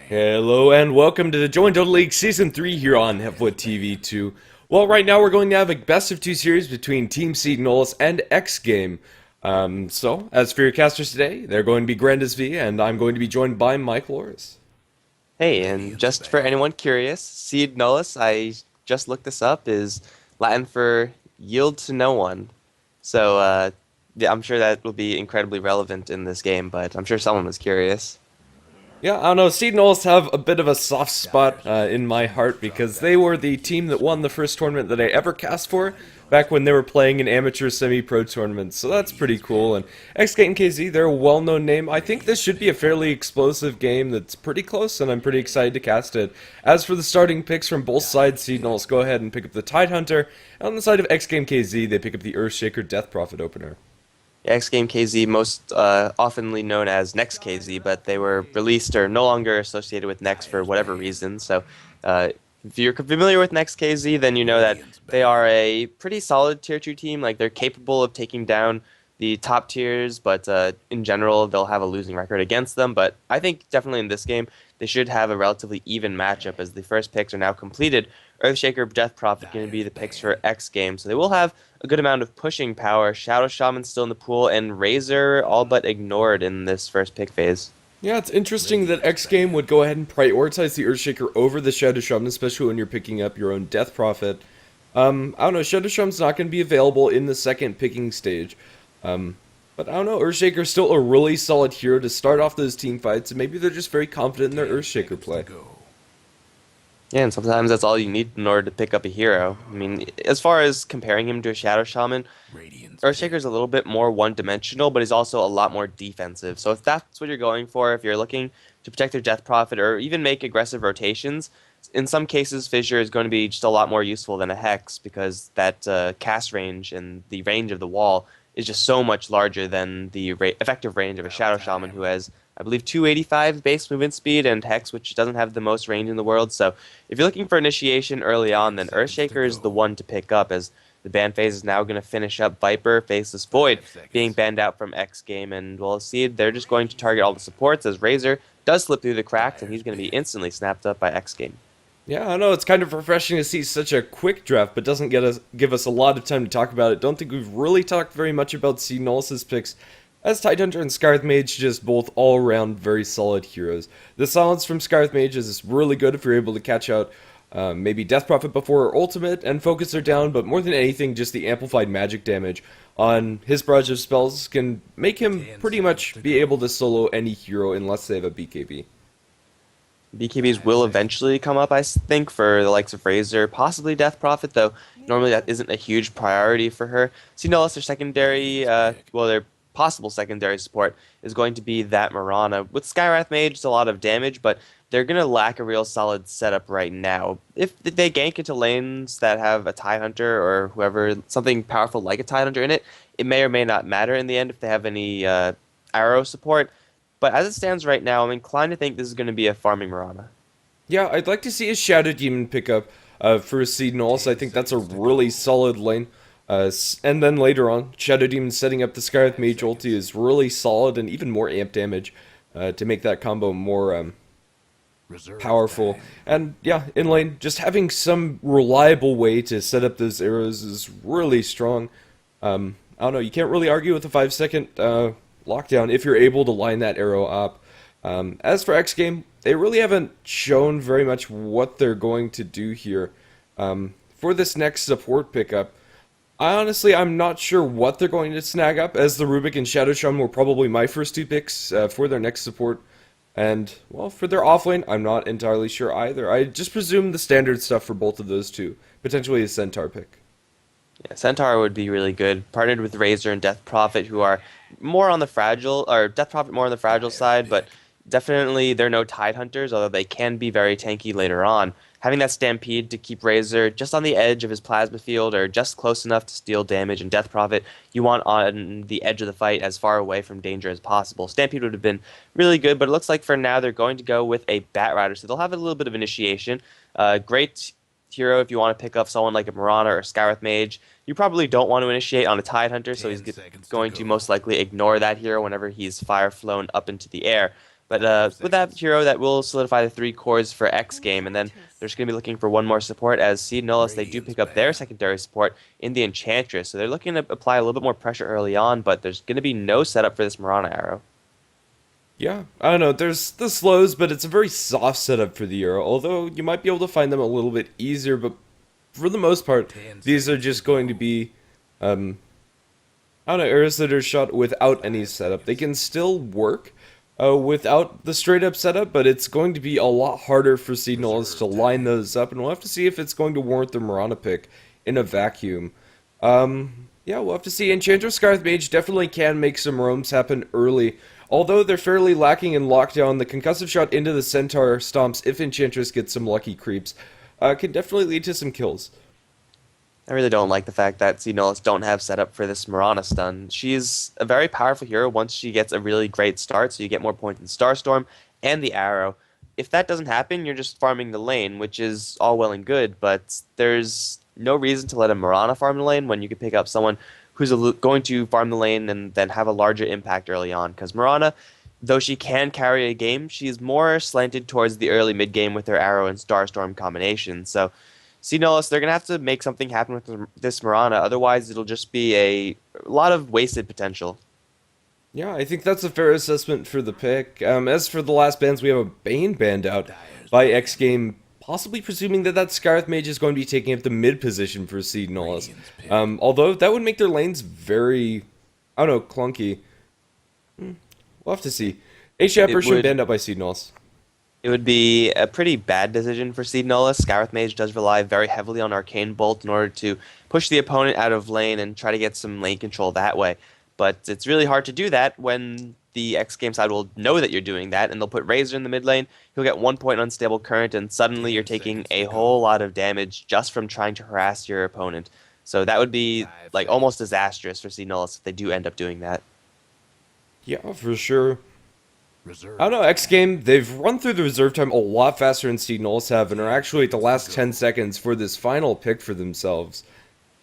Hello and welcome to the Join Dota League Season 3 here on HeflaTV 2. Well, right now we're going to have a best of two series between Team Seed Nolus and xGame. So, as for your casters today, they're going to be Grandis V, and I'm going to be joined by Mike Loris. Hey, and just for anyone curious, seed nullus, I just looked this up, is Latin for yield to no one. So, yeah, I'm sure that will be incredibly relevant in this game, but I'm sure someone was curious. Yeah, I don't know, Seed Nolus have a bit of a soft spot in my heart because they were the team that won the first tournament that I ever cast for back when they were playing in amateur semi-pro tournaments, so that's pretty cool. And xGame KZ, they're a well-known name. I think this should be a fairly explosive game that's pretty close, and I'm pretty excited to cast it. As for the starting picks from both sides, Seed Nolus go ahead and pick up the Tidehunter, and on the side of xGame KZ, they pick up the Earthshaker Death Prophet opener. xGame KZ, most oftenly known as Next KZ, but they were released or no longer associated with Next for whatever reason. So, uh, if you're familiar with Next KZ, then you know that they are a pretty solid tier 2 team. Like, they're capable of taking down the top tiers, but in general, they'll have a losing record against them. But I think definitely in this game, they should have a relatively even matchup as the first picks are now completed. Earthshaker, Death Prophet going to be the picks for X game, so they will have a good amount of pushing power. Shadow Shaman still in the pool, and Razor all but ignored in this first pick phase. Yeah, it's interesting that xGame would go ahead and prioritize the Earthshaker over the Shadow Shaman, especially when you're picking up your own Death Prophet. I don't know, Shadow Shaman's not going to be available in the second picking stage. But I don't know, Earthshaker's still a really solid hero to start off those team fights, and maybe they're just very confident in their Earthshaker play. Yeah, and sometimes that's all you need in order to pick up a hero. I mean, as far as comparing him to a Shadow Shaman, Earthshaker's a little bit more one-dimensional, but he's also a lot more defensive. So if that's what you're going for, if you're looking to protect your Death Prophet or even make aggressive rotations, in some cases Fissure is going to be just a lot more useful than a Hex because that cast range and the range of the wall is just so much larger than the effective range of a Shadow Shaman who has, I believe, 285 base movement speed and Hex, which doesn't have the most range in the world. So if you're looking for initiation early on, then Earthshaker is the one to pick up as the ban phase is now going to finish up Viper, Faceless Void, being banned out from X game, and we'll see they're just going to target all the supports as Razor does slip through the cracks, and he's going to be instantly snapped up by X game. Yeah, I know, it's kind of refreshing to see such a quick draft, but doesn't give us a lot of time to talk about it. Don't think we've really talked very much about Seed Nolus's picks, as Tidehunter and Scarlet Mage just both all-around very solid heroes. The silence from Scarlet Mage is really good if you're able to catch out maybe Death Prophet before her ultimate and focus her down, but more than anything, just the amplified magic damage on his barrage of spells can make him pretty much be able to solo any hero unless they have a BKB. BKBs will eventually come up, I think, for the likes of Razor, possibly Death Prophet, though normally that isn't a huge priority for her. So, their secondary, well, their possible secondary support is going to be that Mirana. With Skywrath Mage, it's a lot of damage, but they're going to lack a real solid setup right now. If they gank into lanes that have a Tidehunter or whoever, something powerful like a Tidehunter in it, it may or may not matter in the end if they have any arrow support. But as it stands right now, I'm inclined to think this is going to be a farming Mirana. Yeah, I'd like to see a Shadow Demon pickup for Seed Nulls. I think that's a really solid lane. And then later on, Shadow Demon setting up the Scarlet Mage ulti is really solid and even more amp damage to make that combo more powerful. And yeah, in lane, just having some reliable way to set up those arrows is really strong. I don't know, you can't really argue with a 5-second lockdown if you're able to line that arrow up. As for xGame, they really haven't shown very much what they're going to do here. For this next support pickup, I'm not sure what they're going to snag up, as the Rubik and Shadow Shaman were probably my first two picks for their next support. And, well, for their offlane, I'm not entirely sure either. I just presume the standard stuff for both of those two. Potentially a Centaur pick. Yeah, Centaur would be really good, partnered with Razor and Death Prophet, who are more on the fragile, or Death Prophet more on the fragile side, but definitely they're no Tidehunters, although they can be very tanky later on. Having that Stampede to keep Razor just on the edge of his plasma field, or just close enough to steal damage, and Death Prophet you want on the edge of the fight as far away from danger as possible. Stampede would have been really good, but it looks like for now they're going to go with a Bat Rider, so they'll have a little bit of initiation. Great hero if you want to pick up someone like a Mirana or Skywrath Mage. You probably don't want to initiate on a Tidehunter, so he's going to most likely ignore that hero whenever he's fire flown up into the air. But with that hero, that will solidify the 3 cores for xGame, and then they're just going to be looking for one more support, as Seed Nullus, they do pick up their secondary support in the Enchantress, so they're looking to apply a little bit more pressure early on, but there's going to be no setup for this Mirana arrow. Yeah, I don't know, there's the slows, but it's a very soft setup for the Euro, although you might be able to find them a little bit easier, but for the most part, these are just going to be, I don't know, arrows that are shot without any setup. They can still work without the straight up setup, but it's going to be a lot harder for Signals to line those up, and we'll have to see if it's going to warrant the Mirana pick in a vacuum. Yeah, we'll have to see. Enchantress Scarlet Mage definitely can make some roams happen early. Although they're fairly lacking in lockdown, the concussive shot into the Centaur stomps, if Enchantress gets some lucky creeps, can definitely lead to some kills. I really don't like the fact that Seed Nullus don't have setup for this Mirana stun. She's a very powerful hero once she gets a really great start, so you get more points in Starstorm and the arrow. If that doesn't happen, you're just farming the lane, which is all well and good, but there's no reason to let a Mirana farm the lane when you could pick up someone who's going to farm the lane and then have a larger impact early on. Because Mirana, though she can carry a game, she's more slanted towards the early mid game with her arrow and Starstorm combination. So, Seed Nullus, they're going to have to make something happen with this Mirana, otherwise it'll just be a lot of wasted potential. Yeah, I think that's a fair assessment for the pick. As for the last bans, we have a Bane banned out by xGame, possibly presuming that that Scarlet Mage is going to be taking up the mid position for Seed Nullus. Although that would make their lanes very, I don't know, clunky. We'll have to see. H-Appertion banned out by Seed Nullus. It would be a pretty bad decision for Seed Nullus. Scarlet Mage does rely very heavily on Arcane Bolt in order to push the opponent out of lane and try to get some lane control that way. But it's really hard to do that when the xGame side will know that you're doing that, and they'll put Razor in the mid lane. He'll get 1 point unstable current, and suddenly you're taking a whole lot of damage just from trying to harass your opponent. So that would be like almost disastrous for Seed Nullus if they do end up doing that. Yeah, for sure. I don't know, xGame, they've run through the reserve time a lot faster than Seed Nullus have, and are actually at the last 10 seconds for this final pick for themselves.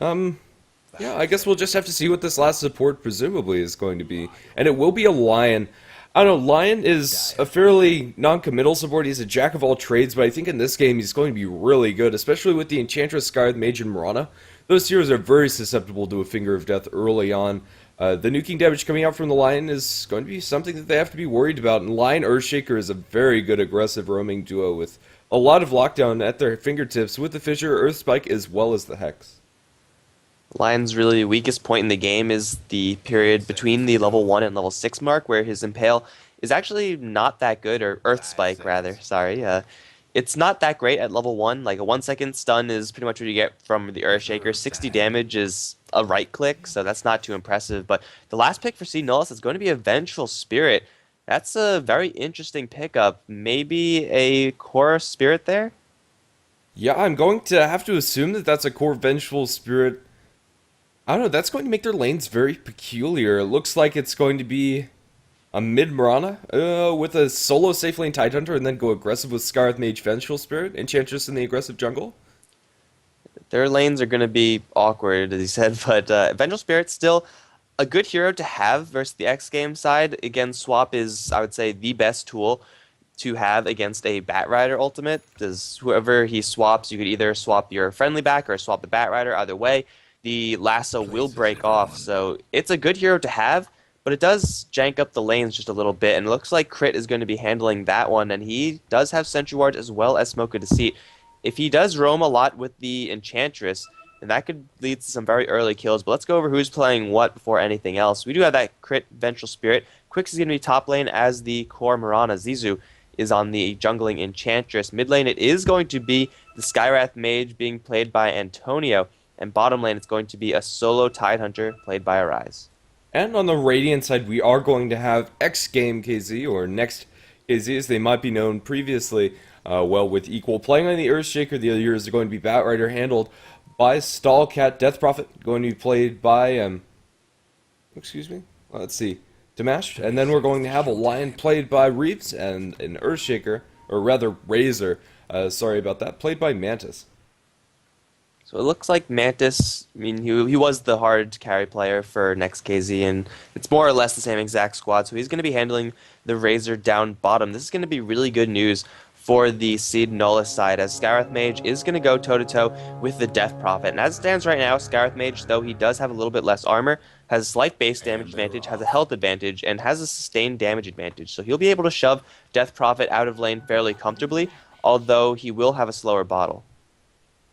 Yeah, I guess we'll just have to see what this last support presumably is going to be. And it will be a Lion. I don't know, Lion is a fairly non-committal support. He's a jack of all trades, but I think in this game he's going to be really good, especially with the Enchantress, Scarlet Mage, and Mirana. Those heroes are very susceptible to a Finger of Death early on. The nuking damage coming out from the Lion is going to be something that they have to be worried about, and Lion Earthshaker is a very good aggressive roaming duo with a lot of lockdown at their fingertips with the Fissure, Earth Spike, as well as the Hex. Lion's really weakest point in the game is the period between the level 1 and level 6 mark, where his Impale is actually not that good, or Earth Spike rather, sorry. It's not that great at level 1, like a 1-second stun is pretty much what you get from the Earthshaker. 60 damage is a right click, so that's not too impressive, but the last pick for Seed Nullus is going to be a Vengeful Spirit. That's a very interesting pickup. Maybe a Core Spirit there? Yeah, I'm going to have to assume that that's a Core Vengeful Spirit. I don't know, that's going to make their lanes very peculiar. It looks like it's going to be a mid Mirana with a solo safe lane Tidehunter and then go aggressive with Scarlet Mage Vengeful Spirit, Enchantress in the aggressive jungle. Their lanes are going to be awkward, as he said, but Vengeful Spirit's still a good hero to have versus the xGame side. Again, Swap is, I would say, the best tool to have against a Batrider ultimate, because whoever he swaps, you could either swap your friendly back or swap the Batrider. Either way, the lasso will break off, so it's a good hero to have, but it does jank up the lanes just a little bit, and it looks like Crit is going to be handling that one, and he does have Sentry Ward as well as Smoke of Deceit. If he does roam a lot with the Enchantress, then that could lead to some very early kills, but let's go over who's playing what before anything else. We do have that Crit Vengeful Spirit. Quix is going to be top lane as the core Mirana. Zizu is on the jungling Enchantress. Mid lane it is going to be the Skywrath Mage being played by Antonio, and bottom lane it's going to be a solo Tidehunter played by Arise. And on the Radiant side, we are going to have xGame KZ, or Next KZ as they might be known previously. Well, with equal playing on the Earthshaker, the other years are going to be Batrider handled by Stallcat. Death Prophet going to be played by, excuse me, let's see, Damash. And then we're going to have a Lion played by Reeves, and an Earthshaker, or rather Razor, sorry about that, played by Mantis. So it looks like Mantis, I mean, he was the hard carry player for next KZ, and it's more or less the same exact squad, so he's going to be handling the Razor down bottom. This is going to be really good news for the Seed Nullis side, as Scarith Mage is going to go toe-to-toe with the Death Prophet. And as it stands right now, Scarith Mage, though he does have a little bit less armor, has a slight base damage advantage, has a health advantage, and has a sustained damage advantage. So he'll be able to shove Death Prophet out of lane fairly comfortably, although he will have a slower bottle.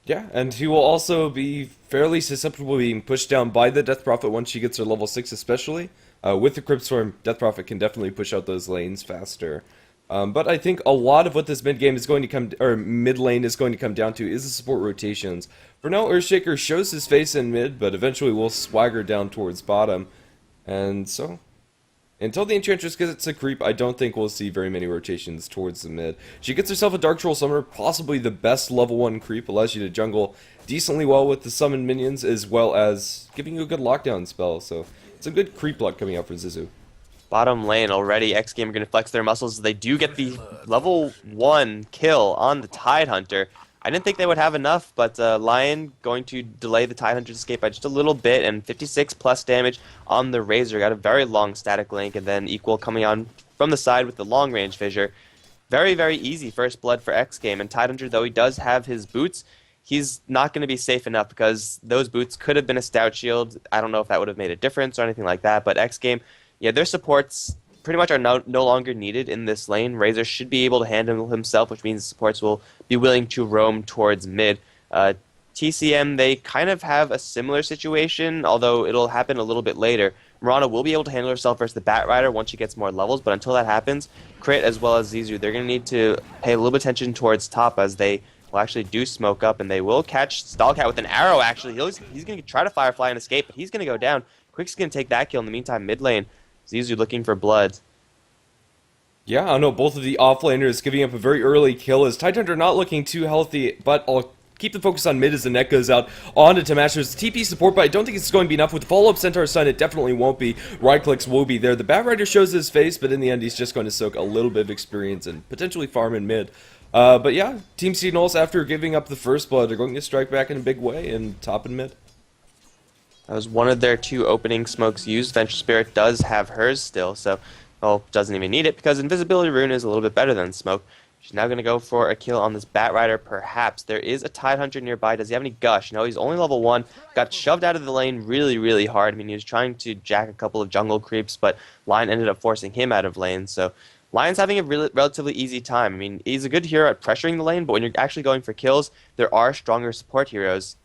Yeah, and he will also be fairly susceptible to being pushed down by the Death Prophet once she gets her level 6 especially. With the Crypt Storm, Death Prophet can definitely push out those lanes faster. But I think a lot of what this mid game is going to come, or mid lane is going to come down to, is the support rotations. For now, Earthshaker shows his face in mid, but eventually will swagger down towards bottom. And so, until the Enchantress gets a creep, I don't think we'll see very many rotations towards the mid. She gets herself a Dark Troll Summoner, possibly the best level 1 creep, allows you to jungle decently well with the summoned minions, as well as giving you a good lockdown spell, so it's a good creep luck coming out for Zizu. Bottom lane already, xGame are going to flex their muscles. They do get the level 1 kill on the Tidehunter. I didn't think they would have enough, but Lion going to delay the Tidehunter's escape by just a little bit, and 56 plus damage on the Razor. Got a very long static link, and then Equal coming on from the side with the long range fissure. Very, very easy first blood for xGame, and Tidehunter, though he does have his boots, he's not going to be safe enough because those boots could have been a stout shield. I don't know if that would have made a difference or anything like that, but xGame, yeah, their supports pretty much are no longer needed in this lane. Razor should be able to handle himself, which means supports will be willing to roam towards mid. TCN, they kind of have a similar situation, although it'll happen a little bit later. Mirana will be able to handle herself versus the Batrider once she gets more levels, but until that happens, Crit as well as Zizu, they're going to need to pay a little bit attention towards top as they will actually do smoke up, and they will catch Stallcat with an arrow, actually. He's going to try to Firefly and escape, but he's going to go down. Quick's going to take that kill. In the meantime, mid lane, Zizu looking for blood. Yeah, I know both of the offlaners giving up a very early kill as Tidehunter not looking too healthy, but I'll keep the focus on mid as the net goes out on to Tamash's TP support, but I don't think it's going to be enough. With the follow-up Centaur Sun, it definitely won't be. Right clicks will be there. The Batrider shows his face, but in the end, he's just going to soak a little bit of experience and potentially farm in mid. But yeah, Team Seed after giving up the first blood, are going to strike back in a big way in top and mid. That was one of their 2 opening smokes used. Venture Spirit does have hers still, so, well, doesn't even need it because Invisibility Rune is a little bit better than Smoke. She's now going to go for a kill on this Batrider, perhaps. There is a Tidehunter nearby. Does he have any Gush? No, he's only level 1. Got shoved out of the lane really, really hard. I mean, he was trying to jack a couple of jungle creeps, but Lion ended up forcing him out of lane, so Lion's having a relatively easy time. I mean, he's a good hero at pressuring the lane, but when you're actually going for kills, there are stronger support heroes.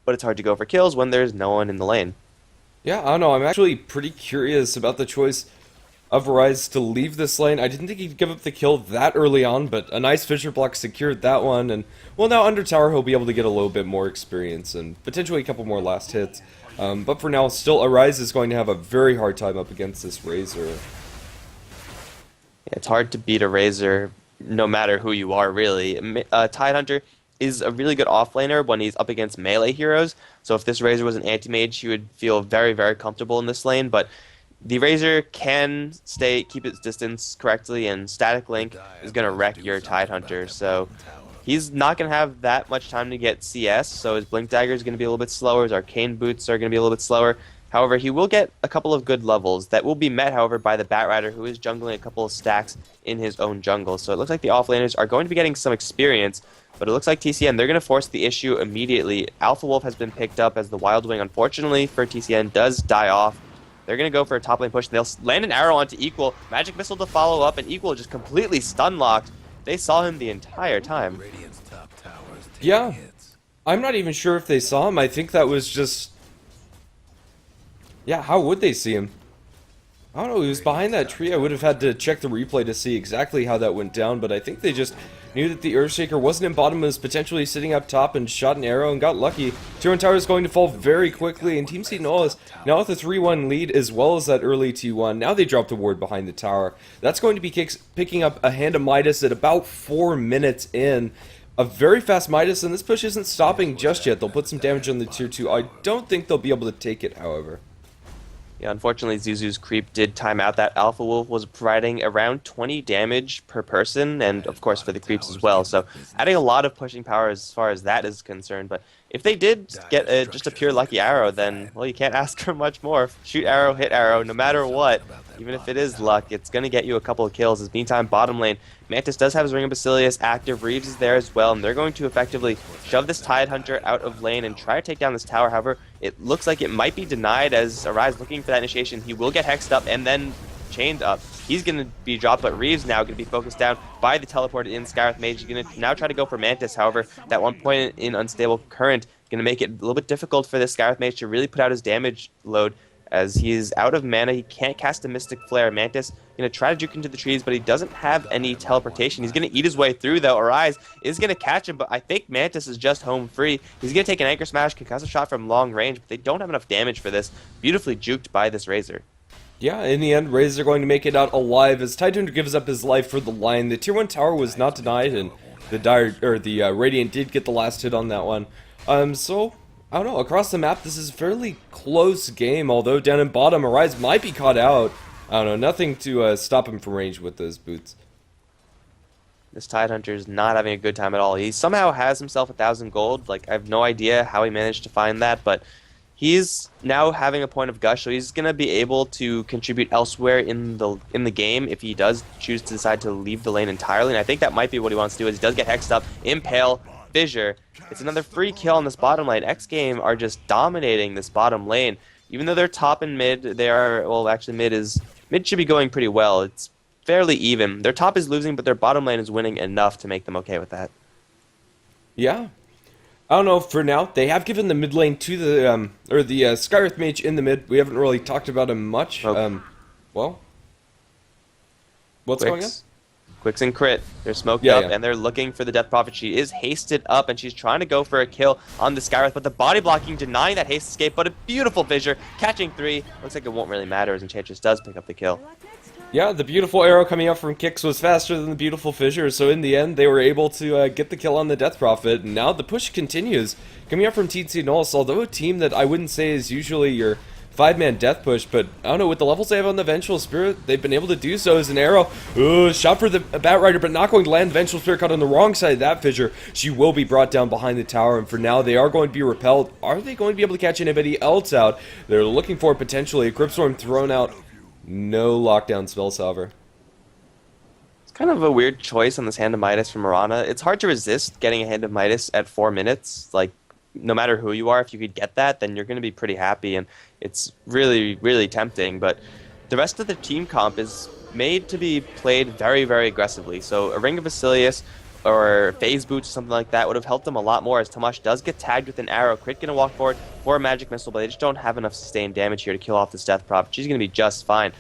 But it's hard to go for kills when there's no one in the lane. Yeah, I don't know. I'm actually pretty curious about the choice of Arise to leave this lane. I didn't think he'd give up the kill that early on, but a nice Fissure block secured that one. And, well, now under tower he'll be able to get a little bit more experience and potentially a couple more last hits. But for now, still Arise is going to have a very hard time up against this Razor. Yeah, it's hard to beat a Razor no matter who you are, really. Tidehunter is a really good offlaner when he's up against melee heroes. So if this Razor was an anti-mage, he would feel very, very comfortable in this lane. But the Razor can keep its distance correctly, and Static Link is going to wreck your Tidehunter. So he's not going to have that much time to get CS, so his Blink Dagger is going to be a little bit slower. His Arcane Boots are going to be a little bit slower. However, he will get a couple of good levels that will be met, however, by the Batrider, who is jungling a couple of stacks in his own jungle. So it looks like the offlaners are going to be getting some experience, but it looks like TCN, they're going to force the issue immediately. Alpha Wolf has been picked up as the Wild Wing, unfortunately, for TCN, does die off. They're going to go for a top lane push. They'll land an arrow onto Equal. Magic Missile to follow up, and Equal just completely stun-locked. They saw him the entire time. Yeah, I'm not even sure if they saw him. I think that was just... Yeah, how would they see him? I don't know, he was behind that tree. I would have had to check the replay to see exactly how that went down, but I think they just knew that the Earthshaker wasn't in bottom, was potentially sitting up top and shot an arrow and got lucky. Tier 1 tower is going to fall very quickly, and Team Seed is now with a 3-1 lead as well as that early T1. Now they drop the ward behind the tower. That's going to be picking up a hand of Midas at about 4 minutes in. A very fast Midas, and this push isn't stopping just yet. They'll put some damage on the Tier 2. I don't think they'll be able to take it, however. Yeah, unfortunately, Zuzu's creep did time out. That Alpha Wolf was providing around 20 damage per person, and of course for the creeps as well. So adding a lot of pushing power as far as that is concerned. But if they did get just a pure lucky arrow, then, well, you can't ask for much more. Shoot arrow, hit arrow, no matter what. Even if it is luck, it's going to get you a couple of kills. As meantime, bottom lane, Mantis does have his Ring of Basilius active. Reeves is there as well, and they're going to effectively shove this Tide Hunter out of lane and try to take down this tower. However, it looks like it might be denied as Arise looking for that initiation. He will get hexed up and then chained up. He's going to be dropped, but Reeves now going to be focused down by the teleported in Skywrath Mage. He's going to now try to go for Mantis. However, that 1 point in Unstable Current going to make it a little bit difficult for this Skywrath Mage to really put out his damage load, as he's out of mana. He can't cast a Mystic Flare. Mantis going to try to juke into the trees, but he doesn't have any teleportation. He's going to eat his way through, though. Arise is going to catch him, but I think Mantis is just home free. He's going to take an Anchor Smash, concussive shot from long range, but they don't have enough damage for this. Beautifully juked by this Razor. Yeah, in the end, Razor going to make it out alive as Tidehunter gives up his life for the line. The Tier 1 tower was not denied, and the Radiant did get the last hit on that one. So I don't know, across the map, this is a fairly close game, although down in bottom, Arise might be caught out. I don't know, nothing to stop him from range with those boots. This Tidehunter is not having a good time at all. He somehow has himself 1,000 gold. Like, I have no idea how he managed to find that, but he's now having a point of gush, so he's going to be able to contribute elsewhere in the game if he does choose to decide to leave the lane entirely, and I think that might be what he wants to do, is he does get hexed up, Impale, Fissure. It's another free kill on this bottom lane. xGame are just dominating this bottom lane. Even though they're top and mid, they are, well, actually mid should be going pretty well. It's fairly even. Their top is losing, but their bottom lane is winning enough to make them okay with that. Yeah. I don't know, for now, they have given the mid lane to the Skywrath Mage in the mid. We haven't really talked about him much. Oh. Well, what's going on? Quicks and crit. They're smoked Yeah, up, yeah. and they're looking for the Death Prophet. She is hasted up, and she's trying to go for a kill on the Skywrath, but the body blocking, denying that haste escape, but a beautiful Fissure, catching 3. Looks like it won't really matter, as Enchantress does pick up the kill. Yeah, the beautiful arrow coming up from Kix was faster than the beautiful Fissure, so in the end, they were able to get the kill on the Death Prophet, and now the push continues. Coming up from TCN, although a team that I wouldn't say is usually your 5-man death push, but I don't know, with the levels they have on the Vengeful Spirit, they've been able to do so as an arrow. Shot for the Batrider, but not going to land. Vengeful Spirit caught on the wrong side of that Fissure. She will be brought down behind the tower, and for now, they are going to be repelled. Are they going to be able to catch anybody else out? They're looking for potentially a Cryptstorm thrown out. No lockdown spell salver. It's kind of a weird choice on this Hand of Midas from Mirana. It's hard to resist getting a Hand of Midas at 4 minutes. Like, no matter who you are, if you could get that, then you're going to be pretty happy, and it's really, really tempting. But the rest of the team comp is made to be played very, very aggressively. So a Ring of Basilius or Phase Boots or something like that would have helped them a lot more, as Tamash does get tagged with an arrow. Crit going to walk forward for a Magic Missile, but they just don't have enough sustained damage here to kill off this Death Prophet. She's going to be just fine.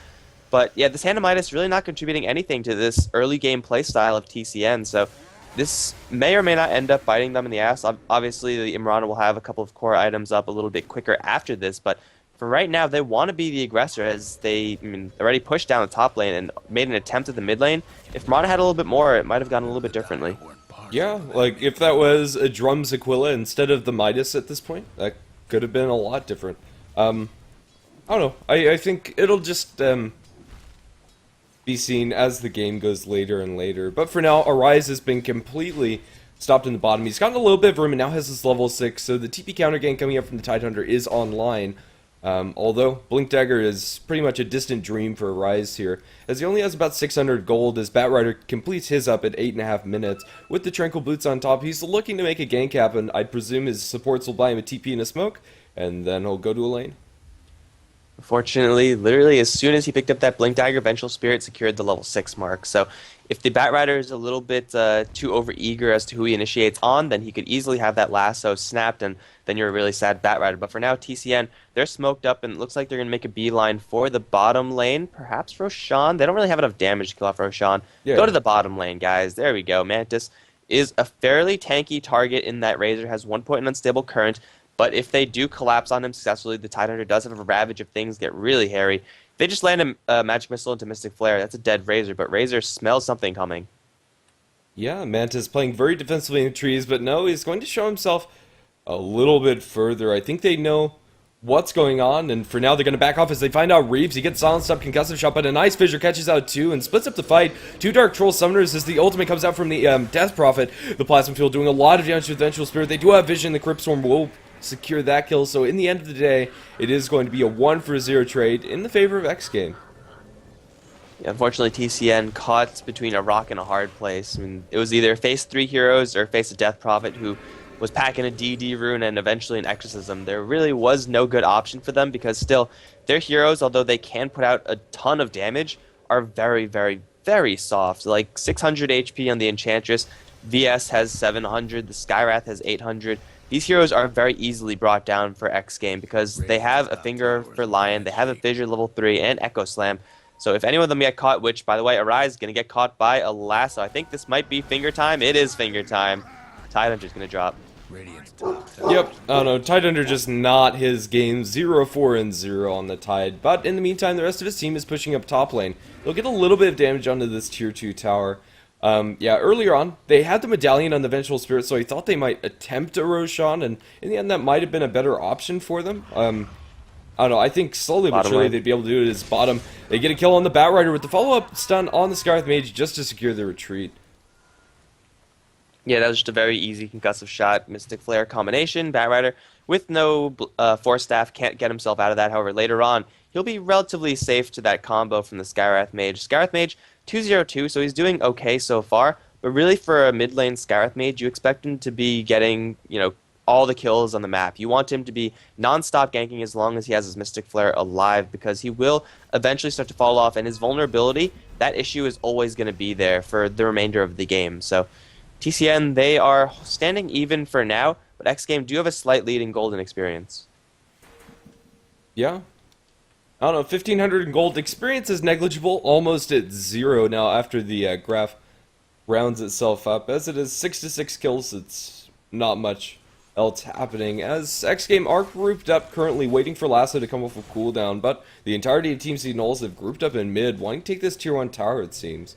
But yeah, this Hand of Midas really not contributing anything to this early game playstyle of TCN, so this may or may not end up biting them in the ass. Obviously, the Imran will have a couple of core items up a little bit quicker after this, but for right now, they want to be the aggressor, as they already pushed down the top lane and made an attempt at the mid lane. If Mirana had a little bit more, it might have gone a little bit differently. Yeah, like if that was a Drums Aquila instead of the Midas at this point, that could have been a lot different. I don't know. I think it'll just be seen as the game goes later and later. But for now, Arise has been completely stopped in the bottom. He's gotten a little bit of room and now has his level 6, so the TP counter gain coming up from the Tidehunter is online. Although Blink Dagger is pretty much a distant dream for Arise here, as he only has about 600 gold as Batrider completes his up at 8.5 minutes. With the Tranquil Boots on top, he's looking to make a gank happen. I'd presume his supports will buy him a TP and a smoke, and then he'll go to a lane. Unfortunately, literally as soon as he picked up that Blink Dagger, Vengeful Spirit secured the level 6 mark. So if the Batrider is a little bit too over-eager as to who he initiates on, then he could easily have that lasso snapped, and then you're a really sad Batrider. But for now, TCN, they're smoked up, and it looks like they're going to make a beeline for the bottom lane. Perhaps Roshan. They don't really have enough damage to kill off Roshan. Yeah. Go to the bottom lane, guys. There we go. Mantis is a fairly tanky target in that Razor, has 1 point in Unstable Current. But if they do collapse on him successfully, the Tidehunter does have a Ravage if things get really hairy. If they just land a Magic Missile into Mystic Flare, that's a dead Razor, but Razor smells something coming. Yeah, Mantis playing very defensively in the trees, but no, he's going to show himself a little bit further. I think they know what's going on, and for now they're going to back off as they find out Reeves. He gets silenced up, concussive shot, but a nice fissure catches out two and splits up the fight. Two Dark Troll Summoners as the ultimate comes out from the Death Prophet. The Plasma Field doing a lot of damage to the Vengeful Spirit. They do have vision. The Crypt Storm will secure that kill, so in the end of the day, it is going to be a 1-for-0 trade in the favor of xGame. Yeah, unfortunately, TCN caught between a rock and a hard place. I mean, it was either face 3 heroes or face a Death Prophet who was packing a DD rune and eventually an Exorcism. There really was no good option for them because still, their heroes, although they can put out a ton of damage, are very, very, very soft. Like 600 HP on the Enchantress, VS has 700, the Skywrath has 800. These heroes are very easily brought down for xGame because they have a Finger for Lion, they have a Fissure level 3, and Echo Slam. So if any of them get caught, which, by the way, Arise is going to get caught by a lasso. I think this might be finger time. It is finger time. Tidehunter's going to drop. Yep, I don't know, Tidehunter just not his game. 0-4-0 on the Tide. But in the meantime, the rest of his team is pushing up top lane. They'll get a little bit of damage onto this tier 2 tower. Yeah, earlier on, they had the Medallion on the Vengeful Spirit, so I thought they might attempt a Roshan, and in the end, that might have been a better option for them. I don't know, I think slowly but surely they'd be able to do it as bottom. They get a kill on the Batrider with the follow-up stun on the Skywrath Mage just to secure the retreat. Yeah, that was just a very easy concussive shot. Mystic Flare combination. Batrider with no Force Staff can't get himself out of that. However, later on, he'll be relatively safe to that combo from the Skywrath Mage. Skywrath Mage, 202, so he's doing okay so far. But really, for a mid lane Skywrath Mage, you expect him to be getting, all the kills on the map. You want him to be non-stop ganking as long as he has his Mystic Flare alive, because he will eventually start to fall off, and his vulnerability, that issue is always going to be there for the remainder of the game. So TCN, they are standing even for now, but xGame do have a slight lead in golden experience. Yeah. I don't know, 1500 in gold. Experience is negligible, almost at 0 now after the graph rounds itself up. As it is 6-6 kills, it's not much else happening, as xGame are grouped up currently waiting for Lasso to come off of cooldown, but the entirety of Team Seed Knowles have grouped up in mid, wanting to take this tier 1 tower, it seems.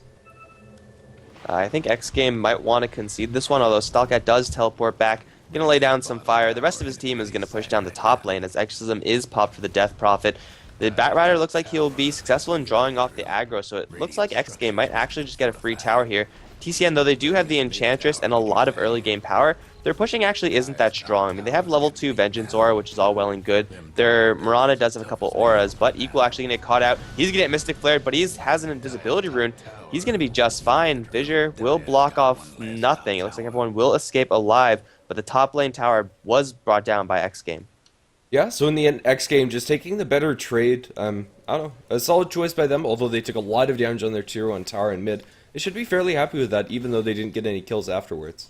I think xGame might want to concede this one, although Stalkat does teleport back, going to lay down some fire. The rest of his team is going to push down the top lane as Exorcism is popped for the Death Prophet. The Batrider looks like he'll be successful in drawing off the aggro, so it looks like xGame might actually just get a free tower here. TCN, though, they do have the Enchantress and a lot of early game power. Their pushing actually isn't that strong. I mean, they have level 2 Vengeance Aura, which is all well and good. Their Mirana does have a couple auras, but Equal actually going to get caught out. He's going to get Mystic Flared, but he has an Invisibility Rune. He's going to be just fine. Fissure will block off nothing. It looks like everyone will escape alive, but the top lane tower was brought down by xGame. Yeah, so in the end, xGame just taking the better trade. I don't know, a solid choice by them, although they took a lot of damage on their tier 1 tower in mid. They should be fairly happy with that, even though they didn't get any kills afterwards.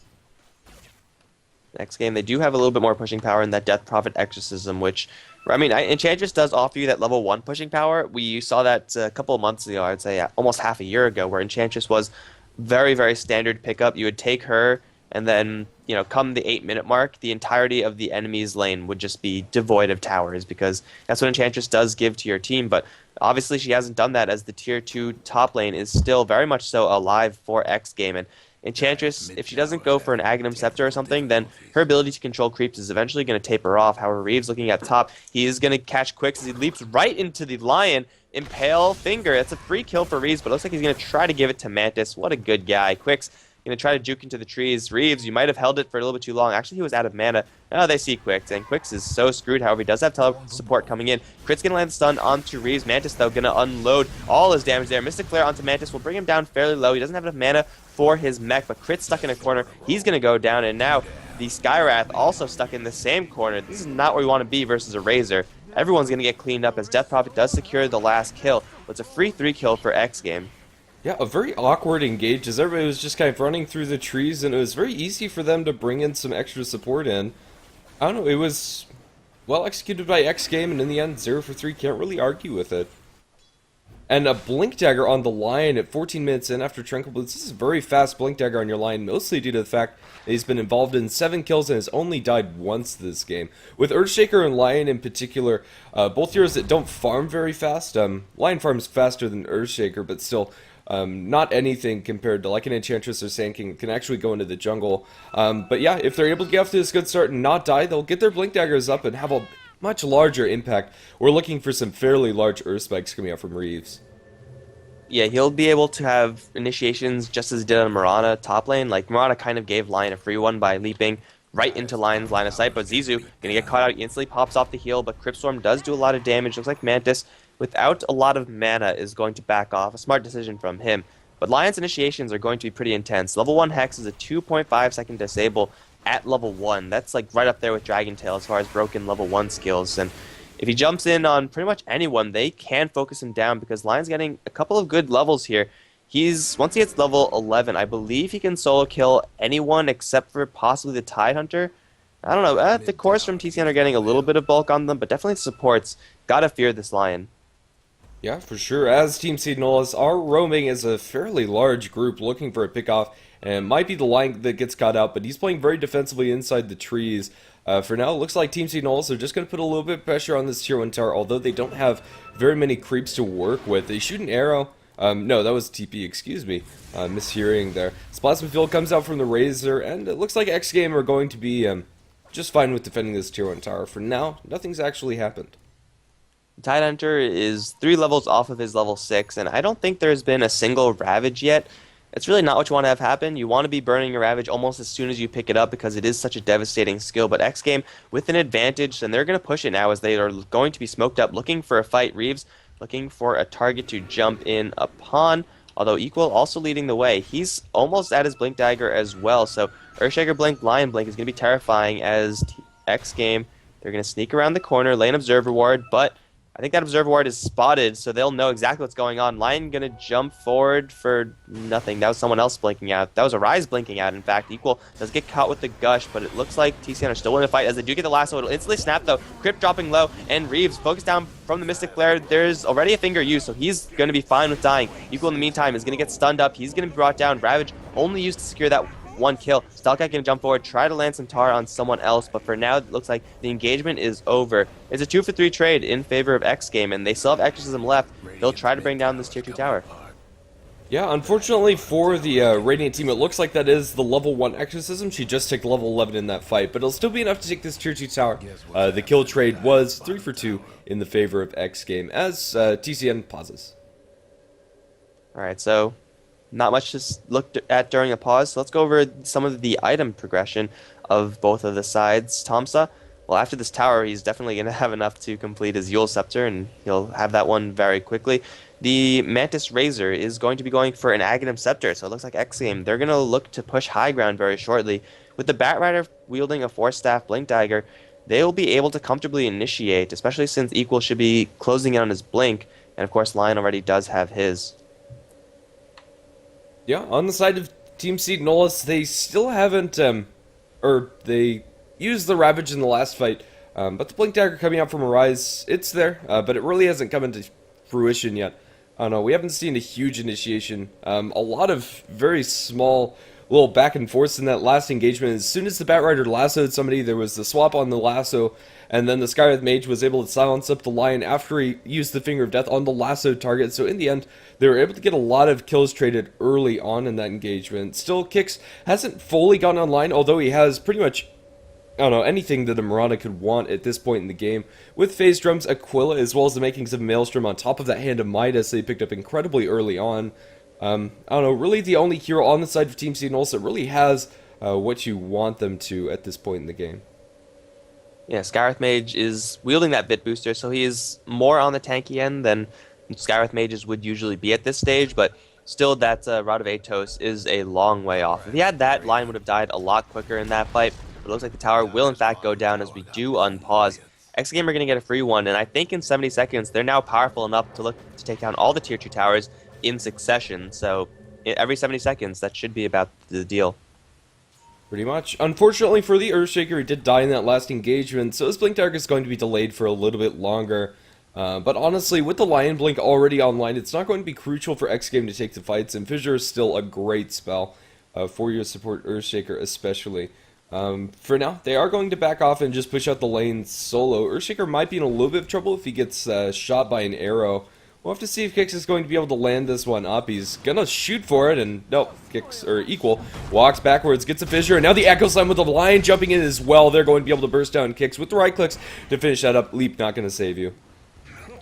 xGame, they do have a little bit more pushing power in that Death Prophet Exorcism, which, I mean, Enchantress does offer you that level 1 pushing power. We saw that a couple of months ago, I'd say almost half a year ago, where Enchantress was very, very standard pickup. You would take her, and then, come the 8-minute mark, the entirety of the enemy's lane would just be devoid of towers, because that's what Enchantress does give to your team. But obviously she hasn't done that, as the tier 2 top lane is still very much so alive for xGame. And Enchantress, if she doesn't go for an Aghanim Scepter or something, then her ability to control creeps is eventually going to taper off. However, Reeves looking at top, he is going to catch Quicks as he leaps right into the Lion. Impale Finger, that's a free kill for Reeves, but it looks like he's going to try to give it to Mantis. What a good guy. Quicks going to try to juke into the trees. Reeves, you might have held it for a little bit too long. Actually, he was out of mana. Oh, they see Quicks, and Quicks is so screwed. However, he does have tele support coming in. Crit's going to land the stun onto Reeves. Mantis, though, going to unload all his damage there. Mystic Flare onto Mantis will bring him down fairly low. He doesn't have enough mana for his mech, but Crit's stuck in a corner. He's going to go down, and now the Skywrath also stuck in the same corner. This is not where we want to be versus a Razor. Everyone's going to get cleaned up as Death Prophet does secure the last kill. But it's a free 3 kill for xGame. Yeah, a very awkward engage as everybody was just kind of running through the trees, and it was very easy for them to bring in some extra support in. I don't know, it was well executed by xGame, and in the end, 0 for 3, can't really argue with it. And a Blink Dagger on the Lion at 14 minutes in after Tranquil Blitz. This is a very fast Blink Dagger on your Lion, mostly due to the fact that he's been involved in 7 kills and has only died once this game. With Earthshaker and Lion in particular, both heroes that don't farm very fast. Lion farms faster than Earthshaker, but still not anything compared to like an Enchantress or Sand King that can actually go into the jungle. But yeah, if they're able to get off to this good start and not die, they'll get their Blink Daggers up and have a much larger impact. We're looking for some fairly large Earth spikes coming out from Reeves. Yeah, he'll be able to have initiations just as he did on Mirana top lane. Like, Mirana kind of gave Lion a free one by leaping right into Lion's line of sight, but Zizou gonna get caught out, instantly pops off the heal, but Cryptstorm does do a lot of damage. Looks like Mantis, without a lot of mana, is going to back off. A smart decision from him. But Lion's initiations are going to be pretty intense. Level 1 Hex is a 2.5 second disable at level 1. That's like right up there with Dragon Tail as far as broken level 1 skills. And if he jumps in on pretty much anyone, they can focus him down because Lion's getting a couple of good levels here. Once he hits level 11, I believe he can solo kill anyone except for possibly the Tidehunter. I don't know. The cores from TCN are getting a little bit of bulk on them, but definitely supports. Gotta fear this Lion. Yeah, for sure. As Team Seed Nolus are roaming as a fairly large group looking for a pickoff, and it might be the Lion that gets caught out, but he's playing very defensively inside the trees. For now, it looks like Team Seed Nolus are just going to put a little bit of pressure on this Tier 1 tower, although they don't have very many creeps to work with. They shoot an arrow. No, that was TP, excuse me. Mishearing there. Plasma Field comes out from the Razor, and it looks like xGame are going to be just fine with defending this Tier 1 tower. For now, nothing's actually happened. Tidehunter is 3 levels off of his level 6, and I don't think there's been a single Ravage yet. It's really not what you want to have happen. You want to be burning your Ravage almost as soon as you pick it up because it is such a devastating skill. But xGame with an advantage, and they're going to push it now as they are going to be smoked up, looking for a fight. Reeves looking for a target to jump in upon, although Equal also leading the way. He's almost at his Blink Dagger as well, so Earthshaker Blink, Lion Blink is going to be terrifying as xGame. They're going to sneak around the corner, lane Observer Ward, but I think that Observer Ward is spotted, so they'll know exactly what's going on. Lion gonna jump forward for nothing. That was someone else blinking out. That was a Rise blinking out, in fact. Equal does get caught with the Gush, but it looks like TCN are still winning the fight as they do get the lasso. It'll instantly snap, though. Crypt dropping low, and Reeves focused down from the Mystic Flare. There's already a finger used, so he's gonna be fine with dying. Equal, in the meantime, is gonna get stunned up. He's gonna be brought down. Ravage only used to secure that 1 kill. Stalkite can jump forward, try to land some tar on someone else, but for now it looks like the engagement is over. It's a 2-for-3 trade in favor of xGame, and they still have Exorcism left. They'll try to bring down this Tier 2 tower. Yeah, unfortunately for the Radiant team, it looks like that is the level 1 Exorcism. She just took level 11 in that fight, but it'll still be enough to take this Tier 2 tower. The kill trade was 3-for-2 in the favor of xGame as TCN pauses. Alright, so not much to look at during a pause, so let's go over some of the item progression of both of the sides. Tomsa, well, after this tower, he's definitely going to have enough to complete his Yule Scepter, and he'll have that one very quickly. The Mantis Razor is going to be going for an Aghanim Scepter, so it looks like xGame. They're going to look to push high ground very shortly. With the Batrider wielding a 4-staff Blink Dagger, they will be able to comfortably initiate, especially since Equal should be closing in on his Blink, and of course Lion already does have his. Yeah, on the side of Team Seed Nolus, they still haven't, they used the Ravage in the last fight, but the Blink Dagger coming out from Arise, it's there, but it really hasn't come into fruition yet. I don't know, we haven't seen a huge initiation. A lot of very small little back and forths in that last engagement. As soon as the Batrider lassoed somebody, there was the swap on the lasso, and then the Skywrath Mage was able to silence up the Lion after he used the Finger of Death on the lassoed target. So in the end, they were able to get a lot of kills traded early on in that engagement. Still, Kix hasn't fully gone online, although he has pretty much, I don't know, anything that a Mirana could want at this point in the game. With Phase Drums, Aquila, as well as the makings of Maelstrom on top of that Hand of Midas they picked up incredibly early on. I don't know, really the only hero on the side of Team Seed Nolus that really has what you want them to at this point in the game. Yeah, Skywrath Mage is wielding that Bit Booster, so he is more on the tanky end than Skywrath Mages would usually be at this stage, but still that Rod of Atos is a long way off. If he had that, Lion would have died a lot quicker in that fight, but it looks like the tower will in fact go down as we do unpause. xGame are going to get a free one, and I think in 70 seconds they're now powerful enough to look to take down all the Tier 2 towers in succession, so every 70 seconds that should be about the deal. Pretty much. Unfortunately for the Earthshaker, he did die in that last engagement, so his Blink Dagger is going to be delayed for a little bit longer. But honestly, with the Lion Blink already online, it's not going to be crucial for xGame to take the fights, and Fissure is still a great spell for your support Earthshaker especially. For now, they are going to back off and just push out the lane solo. Earthshaker might be in a little bit of trouble if he gets shot by an arrow We'll have to see if Kix is going to be able to land this one up. He's gonna shoot for it, and nope, Kix, or Equal, walks backwards, gets a fissure, and now the Echo Slam with the Lion jumping in as well. They're going to be able to burst down Kix with the right clicks to finish that up. Leap not gonna save you.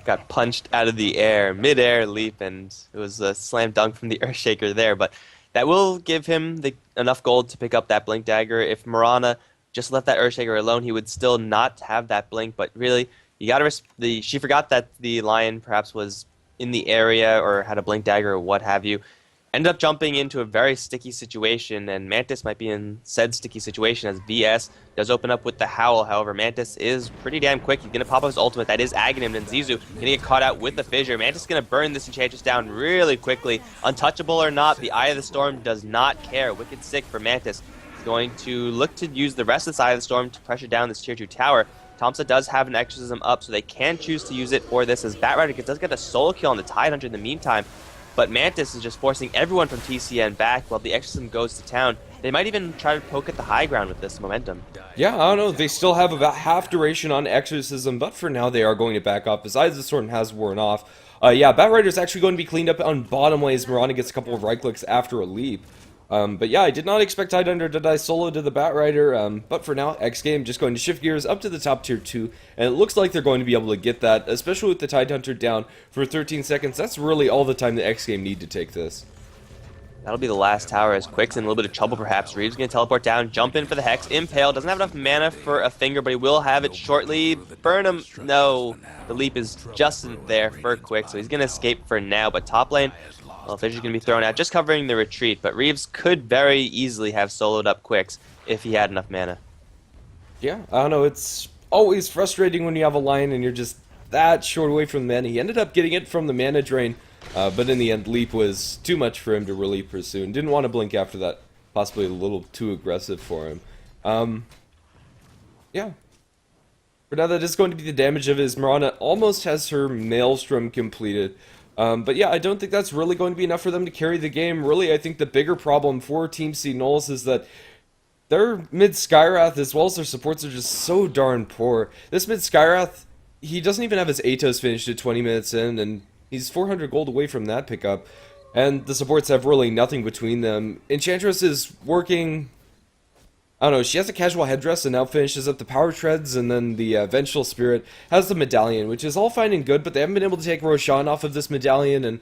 Got punched out of the air, mid-air leap, and it was a slam dunk from the Earthshaker there, but that will give him enough gold to pick up that Blink Dagger. If Mirana just left that Earthshaker alone, he would still not have that Blink, but really, you gotta she forgot that the Lion perhaps was in the area or had a Blink Dagger or what have you. Ended up jumping into a very sticky situation, and Mantis might be in said sticky situation as VS does open up with the Howl. However, Mantis is pretty damn quick. He's going to pop up his ultimate. That is Aghanim, and Zizu going to get caught out with the Fissure. Mantis is going to burn this Enchantress down really quickly. Untouchable or not, the Eye of the Storm does not care. Wicked sick for Mantis. He's going to look to use the rest of this Eye of the Storm to pressure down this tier 2 tower. Thompson does have an Exorcism up, so they can choose to use it for this, as Batrider does get a solo kill on the Tidehunter in the meantime. But Mantis is just forcing everyone from TCN back while the Exorcism goes to town. They might even try to poke at the high ground with this momentum. Yeah, I don't know. They still have about half duration on Exorcism, but for now they are going to back up as Eye of the Storm has worn off. Yeah, Batrider is actually going to be cleaned up on bottom lane as Mirana gets a couple of right clicks after a leap. But yeah, I did not expect Tidehunter to die solo to the Batrider, but for now, xGame just going to shift gears up to the top tier 2, and it looks like they're going to be able to get that, especially with the Tidehunter down for 13 seconds. That's really all the time the xGame need to take this. That'll be the last tower as Quick's in a little bit of trouble perhaps. Reeves going to teleport down, jump in for the Hex, Impale, doesn't have enough mana for a finger, but he will have it shortly. Burn him, no, the leap is just there for Quick, so he's going to escape for now, but top lane, well, Fisher's going to be thrown out, just covering the retreat, but Reeves could very easily have soloed up Quicks if he had enough mana. Yeah, I don't know, it's always frustrating when you have a Lion and you're just that short away from the mana. He ended up getting it from the mana drain, but in the end, Leap was too much for him to really pursue, and didn't want to blink after that, possibly a little too aggressive for him. Yeah. For now, that is going to be the damage of his. Mirana almost has her Maelstrom completed. But yeah, I don't think that's really going to be enough for them to carry the game. Really, I think the bigger problem for Team C Knowles is that their mid Skyrath as well as their supports are just so darn poor. This mid Skyrath, he doesn't even have his Atos finished at 20 minutes in, and he's 400 gold away from that pickup. And the supports have really nothing between them. Enchantress is working, I don't know, she has a casual headdress and now finishes up the power treads, and then the Vengeful Spirit has the medallion, which is all fine and good, but they haven't been able to take Roshan off of this medallion, and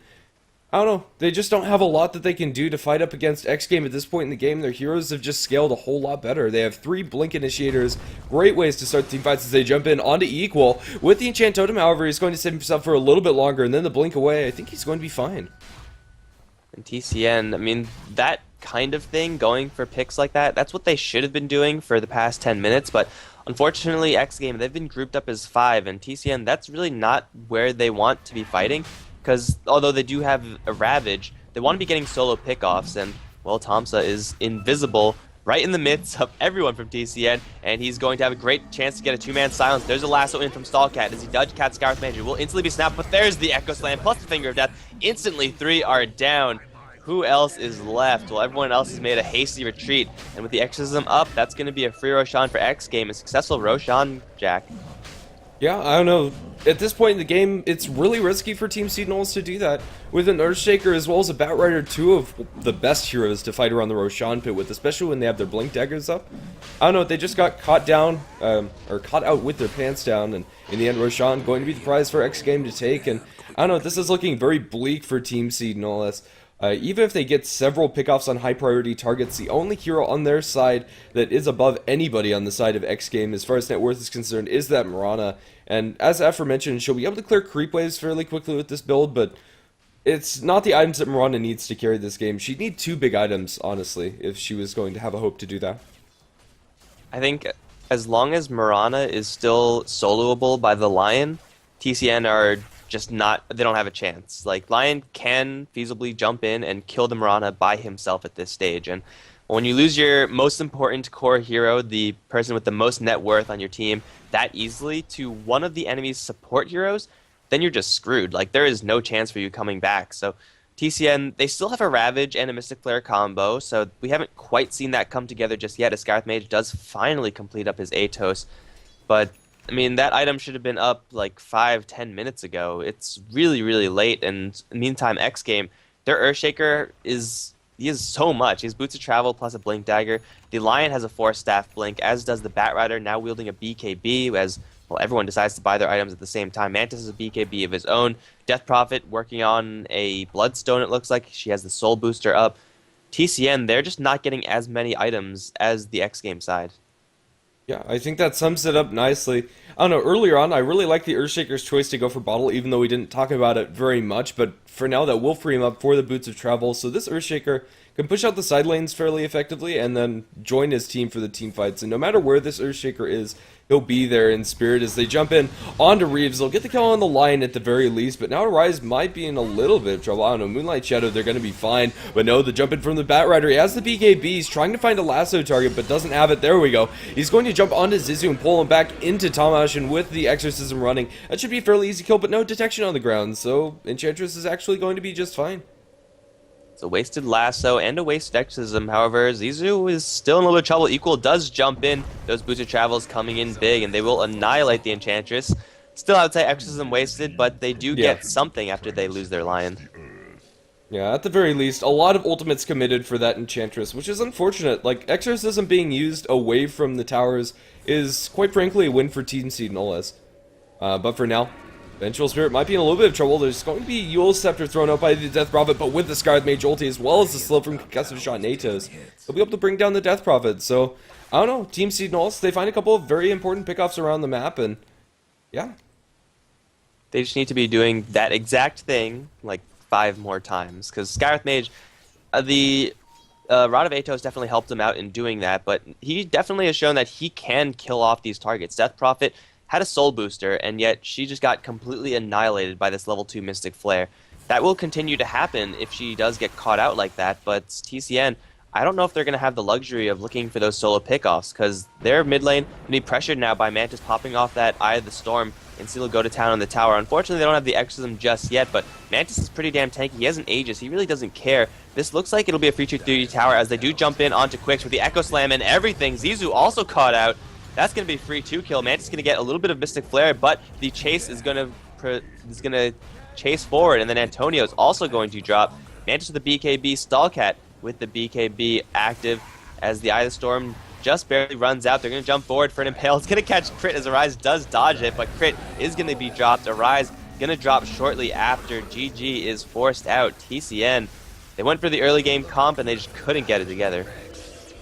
I don't know, they just don't have a lot that they can do to fight up against xGame at this point in the game. Their heroes have just scaled a whole lot better. They have 3 Blink Initiators, great ways to start team fights as they jump in onto Equal. With the Enchant Totem, however, he's going to save himself for a little bit longer, and then the blink away, I think he's going to be fine. And TCN, I mean, that kind of thing, going for picks like that, that's what they should have been doing for the past 10 minutes, but unfortunately xGame, they've been grouped up as 5, and TCN, that's really not where they want to be fighting, because although they do have a Ravage, they want to be getting solo pickoffs, and well, Tomsa is invisible right in the midst of everyone from TCN, and he's going to have a great chance to get a 2-man silence. There's a lasso in from Stallcat as he dodge Cat Scour's Manager. Will instantly be snapped, but there's the Echo Slam plus the Finger of Death. Instantly, 3 are down. Who else is left? Well, everyone else has made a hasty retreat, and with the Exorcism up, that's going to be a free Roshan for xGame, a successful Roshan Jack. Yeah, I don't know. At this point in the game, it's really risky for Team C Knowles to do that. With an Earthshaker as well as a Batrider, 2 of the best heroes to fight around the Roshan pit with, especially when they have their Blink Daggers up. I don't know, they just got caught down, or caught out with their pants down, and in the end, Roshan going to be the prize for xGame to take, and I don't know, this is looking very bleak for Team C Knowles. Even if they get several pickoffs on high priority targets, the only hero on their side that is above anybody on the side of xGame as far as net worth is concerned is that Mirana. And as aforementioned, she'll be able to clear creep waves fairly quickly with this build, but it's not the items that Mirana needs to carry this game. She'd need 2 big items, honestly, if she was going to have a hope to do that. I think as long as Mirana is still soloable by the Lion, TCN are just not, they don't have a chance. Like, Lion can feasibly jump in and kill the Mirana by himself at this stage, and when you lose your most important core hero, the person with the most net worth on your team, that easily to one of the enemy's support heroes, then you're just screwed. Like, there is no chance for you coming back. So TCN, they still have a Ravage and a Mystic Flare combo, so we haven't quite seen that come together just yet, as Scarth Mage does finally complete up his Atos. But I mean, that item should have been up like 5-10 minutes ago. It's really, really late. And meantime, xGame, their Earthshaker he is so much. He has Boots of Travel plus a Blink Dagger. The Lion has a 4-staff Blink, as does the Batrider, now wielding a BKB, as well, everyone decides to buy their items at the same time. Mantis has a BKB of his own. Death Prophet working on a Bloodstone, it looks like. She has the Soul Booster up. TCN, they're just not getting as many items as the xGame side. Yeah, I think that sums it up nicely. I don't know, earlier on, I really liked the Earthshaker's choice to go for Bottle, even though we didn't talk about it very much, but for now, that will free him up for the Boots of Travel, so this Earthshaker can push out the side lanes fairly effectively, and then join his team for the team fights, and no matter where this Earthshaker is, he'll be there in spirit as they jump in onto Reeves. They'll get the kill on the Lion at the very least, but now Rise might be in a little bit of trouble. I don't know, Moonlight Shadow, they're going to be fine, but no, the jump in from the Batrider. He has the BKB, he's trying to find a lasso target, but doesn't have it. There we go. He's going to jump onto Zizu and pull him back into Tamash, and with the Exorcism running, that should be a fairly easy kill, but no detection on the ground, so Enchantress is actually going to be just fine. It's a wasted lasso and a wasted exorcism. However, Zizu is still in a little bit of trouble. Equal does jump in. Those Boots of Travels coming in big, and they will annihilate the Enchantress. Still, I would say exorcism wasted, but they do get something after they lose their Lion. Yeah, at the very least, a lot of ultimates committed for that Enchantress, which is unfortunate. Like, Exorcism being used away from the towers is, quite frankly, a win for Team Seed Nulles. But for now, Vengeful Spirit might be in a little bit of trouble. There's going to be Yule's Scepter thrown out by the Death Prophet, but with the Scarlet Mage ulti, as well as the slow from Concussive Shot Natos, he'll be able to bring down the Death Prophet. So, I don't know, Team Seed Nulles, they find a couple of very important pickoffs around the map, and yeah. They just need to be doing that exact thing, like, 5 more times, because Skywrath Mage, the Rod of Atos definitely helped him out in doing that, but he definitely has shown that he can kill off these targets. Death Prophet had a Soul Booster, and yet she just got completely annihilated by this level 2 Mystic Flare. That will continue to happen if she does get caught out like that, but TCN, I don't know if they're going to have the luxury of looking for those solo pickoffs, because their mid lane can be pressured now by Mantis popping off that Eye of the Storm, and still go to town on the tower. Unfortunately, they don't have the Exorcism just yet, but Mantis is pretty damn tanky. He has an Aegis. He really doesn't care. This looks like it'll be a free 2-3 tower as they do jump in onto Quicks with the Echo Slam and everything. Zizu also caught out. That's going to be free 2 kill. Mantis is going to get a little bit of Mystic Flare, but the chase is going to chase forward, and then Antonio is also going to drop. Mantis with the BKB, Stallcat with the BKB active as the Eye of the Storm just barely runs out. They're going to jump forward for an Impale. It's going to catch Crit as Arise does dodge it, but Crit is going to be dropped. Arise going to drop shortly after. GG is forced out. TCN, they went for the early game comp, and they just couldn't get it together.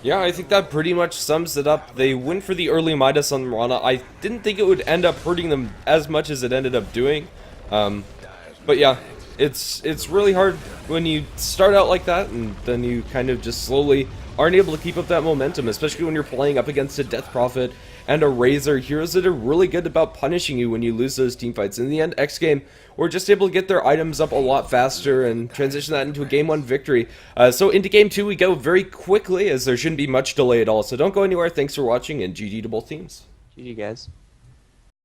Yeah, I think that pretty much sums it up. They went for the early Midas on Mirana. I didn't think it would end up hurting them as much as it ended up doing. But yeah, it's really hard when you start out like that, and then you kind of just slowly aren't able to keep up that momentum, especially when you're playing up against a Death Prophet and a Razor, heroes that are really good about punishing you when you lose those team fights. In the end, xGame were just able to get their items up a lot faster and transition that into a Game 1 victory. So into Game 2 we go very quickly, as there shouldn't be much delay at all. So don't go anywhere. Thanks for watching, and GG to both teams. GG, guys.